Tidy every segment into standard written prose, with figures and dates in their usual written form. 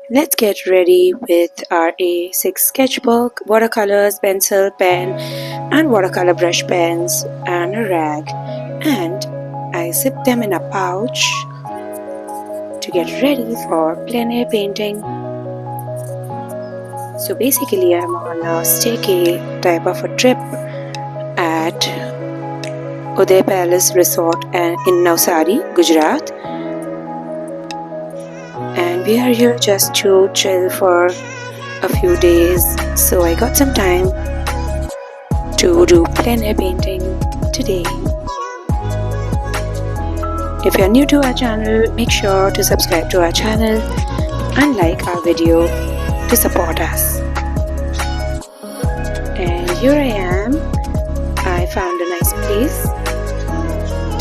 Let's get ready with our A6 sketchbook, watercolors, pencil, pen, and watercolor brush pens, and a rag. And I zip them in a pouch to get ready for plein air painting. So basically, I'm on a staycay type of a trip at Uday Palace Resort in Navsari, Gujarat. And we are here just to chill for a few days, so I got some time to do plein air painting today. If you're new to our channel, make sure to subscribe to our channel and like our video to support us. And here I am. I found a nice place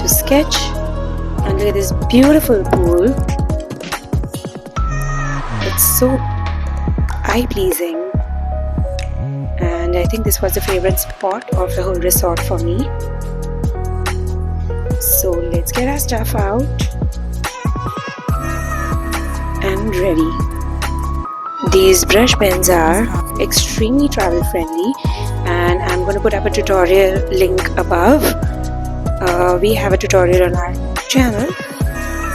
to sketch, and look at this beautiful pool. It's so eye-pleasing, and I think this was the favorite spot of the whole resort for me. So let's get our stuff out and ready. These brush pens are extremely travel friendly, and I'm going to put up a tutorial link above. We have a tutorial on our channel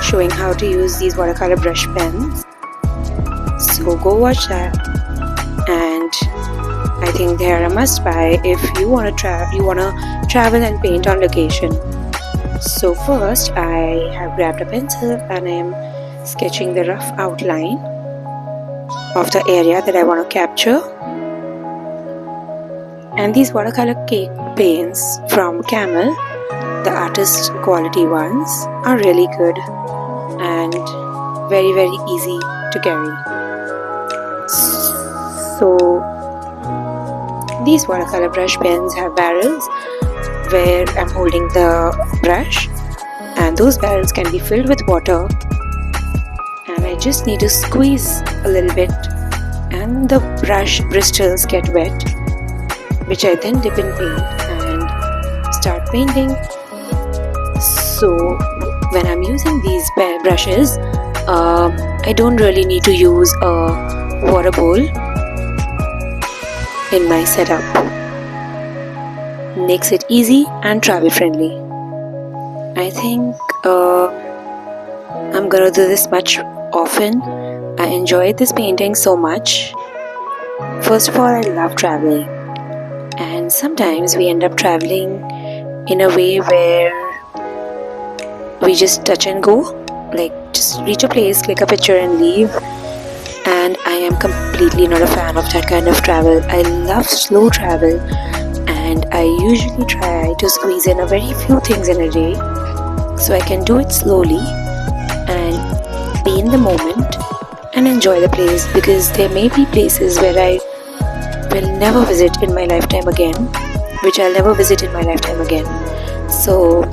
showing how to use these watercolor brush pens. So go watch that, and I think they are a must buy if you want to travel and paint on location. So first I have grabbed a pencil and I am sketching the rough outline of the area that I want to capture. And these watercolor cake paints from Camel, the artist quality ones, are really good and very easy to carry. So these watercolor brush pens have barrels where I'm holding the brush, and those barrels can be filled with water, and I just need to squeeze a little bit and the brush bristles get wet, which I then dip in paint and start painting. So when I'm using these brushes, I don't really need to use a water bowl in my setup. Makes it easy and travel friendly. I think I'm gonna do this much often. I enjoyed this painting so much. First of all, I love traveling, and sometimes we end up traveling in a way where we just touch and go, like just reach a place, click a picture and leave. And I am completely not a fan of that kind of travel. I love slow travel, and I usually try to squeeze in a very few things in a day so I can do it slowly and be in the moment and enjoy the place, because there may be places where I will never visit in my lifetime again, which I'll never visit in my lifetime again. So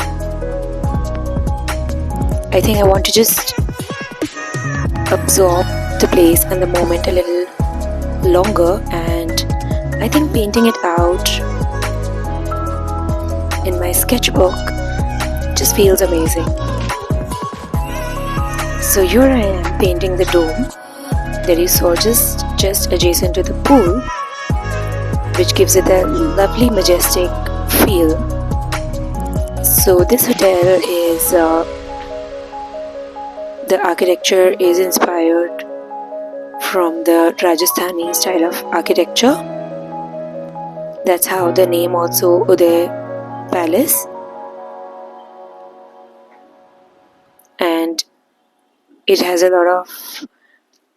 I think I want to just absorb the place and the moment a little longer, and I think painting it out in my sketchbook just feels amazing. So here I am painting the dome that you saw just adjacent to the pool, which gives it a lovely majestic feel. So this hotel is the architecture is inspired from the Rajasthani style of architecture. That's how the name also Uday Palace. And it has a lot of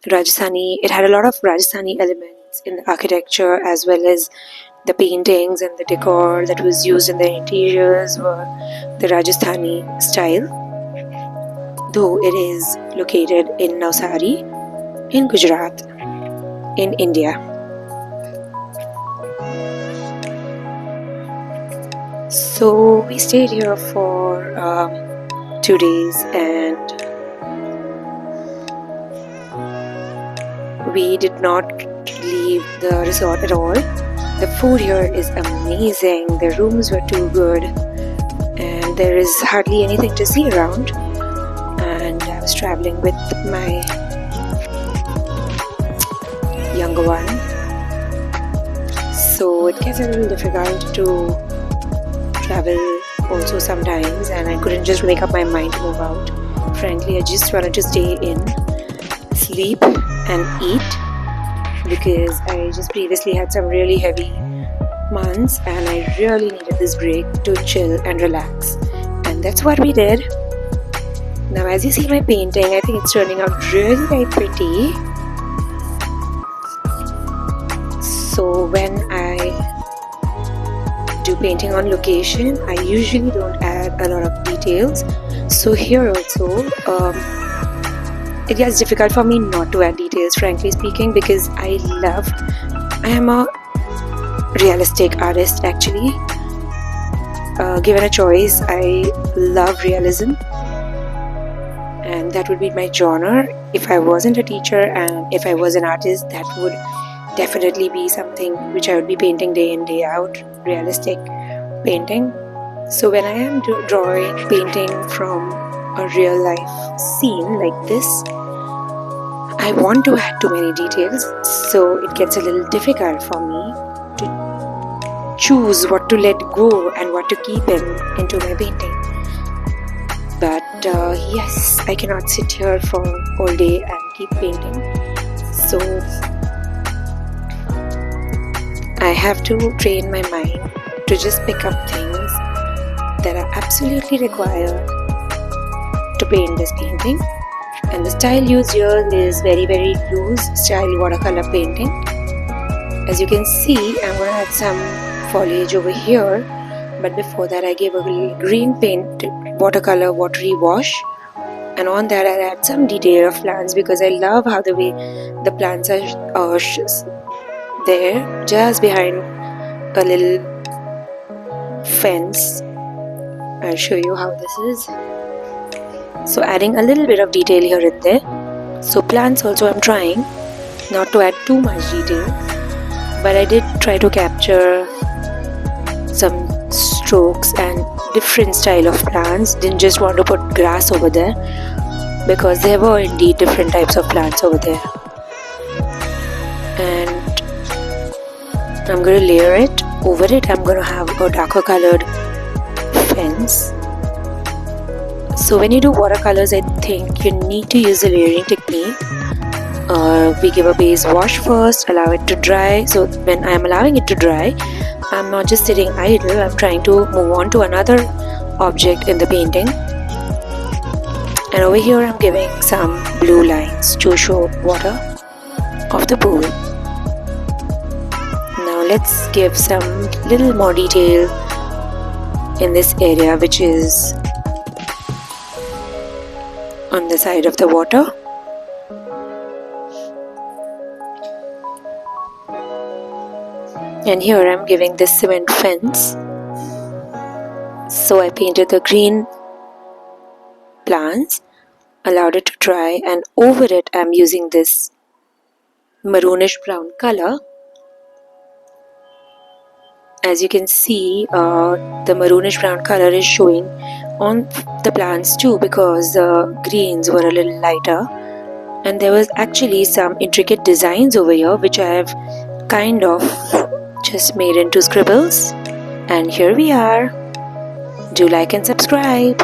Rajasthani, it had a lot of Rajasthani elements in the architecture, as well as the paintings and the decor that was used in the interiors were the Rajasthani style, though it is located in Navsari in Gujarat in India. So we stayed here for 2 days, and we did not leave the resort at all. The food here is amazing, the rooms were too good, and there is hardly anything to see around. And I was traveling with my younger one, so it gets a little difficult to travel also sometimes, and I couldn't just make up my mind to move out. Frankly, I just wanted to stay in, sleep and eat, because I just previously had some really heavy months and I really needed this break to chill and relax, and that's what we did. Now as you see my painting, I think it's turning out really very pretty. So when I do painting on location, I usually don't add a lot of details. So here also it gets difficult for me not to add details, frankly speaking, because I am a realistic artist actually. Given a choice, I love realism, and that would be my genre. If I wasn't a teacher and if I was an artist, that would definitely be something which I would be painting day in day out, realistic painting. So when I am painting from a real life scene like this, I want to add too many details, so it gets a little difficult for me to choose what to let go and what to keep into my painting. But yes, I cannot sit here for all day and keep painting, so I have to train my mind to just pick up things that are absolutely required to paint this painting. And the style used here is very loose style watercolor painting. As you can see, I'm going to add some foliage over here, but before that I gave a little green paint watercolor watery wash, and on that I add some detail of plants, because I love how the way the plants are there just behind a little fence. I'll show you how this is. So adding a little bit of detail here and there. So plants also I'm trying not to add too much detail, but I did try to capture some strokes and different style of plants. Didn't just want to put grass over there, because there were indeed different types of plants over there. And I'm going to layer it. Over it I'm going to have a darker colored fence. So when you do watercolors, I think you need to use a layering technique. We give a base wash first, allow it to dry. So when I am allowing it to dry, I'm not just sitting idle, I'm trying to move on to another object in the painting. And over here I'm giving some blue lines to show water of the pool. Now let's give some little more detail in this area, which is on the side of the water. And here I'm giving this cement fence. So I painted the green plants, allowed it to dry, and over it I'm using this maroonish brown color. As you can see, the maroonish brown color is showing on the plants too, because the greens were a little lighter, and there was actually some intricate designs over here which I have kind of just made into scribbles. And here we are. Do like and subscribe.